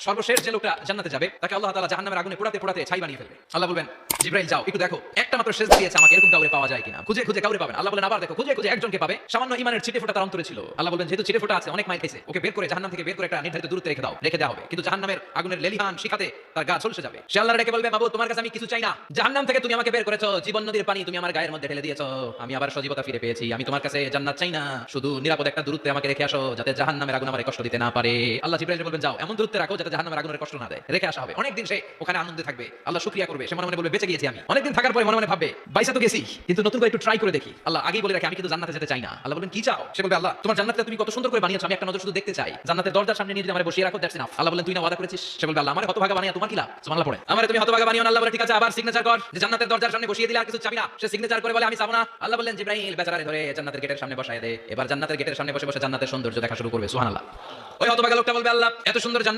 সর্বশেষ যে লোকটা জান্নাতে যাবে তাকে আল্লাহ তাআলা জাহান্নামের আগুনে পোড়াতে পোড়াতে ছাই বানিয়ে ফেলবে। আল্লাহ বলবেন, জিবরাইল যাও একটু দেখো একটা মাত্র সেজদা দিয়েছে আমাকে, এরকম কাউরে পাওয়া যায় কিনা। খুঁজে খুঁজে কাউরে পাবেন। আল্লাহ বলেন আবার দেখো, খুঁজে খুঁজে একজনকে পাবে, সামান্য ঈমানের ছিটে ফোঁটা তার অন্তরে ছিল। আল্লাহ বলবেন যেহেতু ছিটে ফোঁটা আছে, অনেক মাইর খাইছে, ওকে বের করে জাহান্নাম থেকে বের করে একটা নির্ধারিত দূরত্বে রেখে দেওয়া হবে। কিন্তু জাহান্নামের আগুনের লেলিহান শিখাতে তার গা ঝলসে যাবে। সে আল্লাহর ডেকে বলবে, মাবুদ তোমার কাছে আমি কিছু চাই না, জাহান্নাম থেকে তুমি আমাকে বের করেছো, জীবন নদীর পানি তুমি আমার গায়ের মধ্যে ঢেলে দিয়েছো, আমি আবার সজীবতা ফিরে পেয়েছি, আমি তোমার কাছে জান্নাত চাই না, শুধু নিরাপদ একটা দূরত্বে আমাকে রেখে আসো যাতে জাহান্নামের আগুন আমারে কষ্ট দিতে না পারে। আল্লাহ জিবরাইলকে বলবেন যাও এমন দূরত্বে রাখো যাতে জাহান্নামের আগুনের কষ্ট না দেয়, রেখে আসা হবে। অনেকদিন সে ওখানে আনন্দে থাকবে, আল্লাহ শুকরিয়া করবে, সে মনে মনে বলবে বেঁচে গিয়েছি আমি। অনেকদিন থাকার পরে মনে মনে ভাববে বাইসা তো গেছি, কিন্তু নতুন করে একটু ট্রাই করে দেখি। আল্লাহ আগেই বলে রাখে আমি কিন্তু জান্নাতে যেতে চাই না। আল্লাহ বলেন কি চাও? সে বলবে আল্লাহ তোমার জান্নাতটা তুমি কত সুন্দর করে বানিয়েছো, আমি একটা নজর শুধু দেখতে চাই, জান্নাতের দরজার সামনে নিয়ে যদি আমারে বসিয়ে রাখো দ্যাটস ইনাফ। আল্লাহ বলেন তুই না ওয়াদা করেছিস? সে বলবে আল্লাহ আমারে হতভাগা বানিয়ে তোমার কি লাভ? সুবহানাল্লাহ পড়ে আমারে তুমি হতভাগা বানিও না। আল্লাহ বলে ঠিক আছে আবার সিগনেচার কর যে জান্নাতের দরজার সামনে বসিয়ে দিলে আর কিছু চাবি না। সে সিগনেচার করে বলে আমি চাবো না। আল্লাহ বললেন জিবরাইল বেচারারে ধরে জান্নাতের গেটের সামনে বসায় দে, এবার জান্নাতের গেটের সামনে বসে বসে জান্নাতের সৌন্দর্য দেখা শুরু করবে। সুবহানাল্লাহ। ওই হতভাগা লোকটা বলবে আল্লাহ এত সুন্দর জান্নাত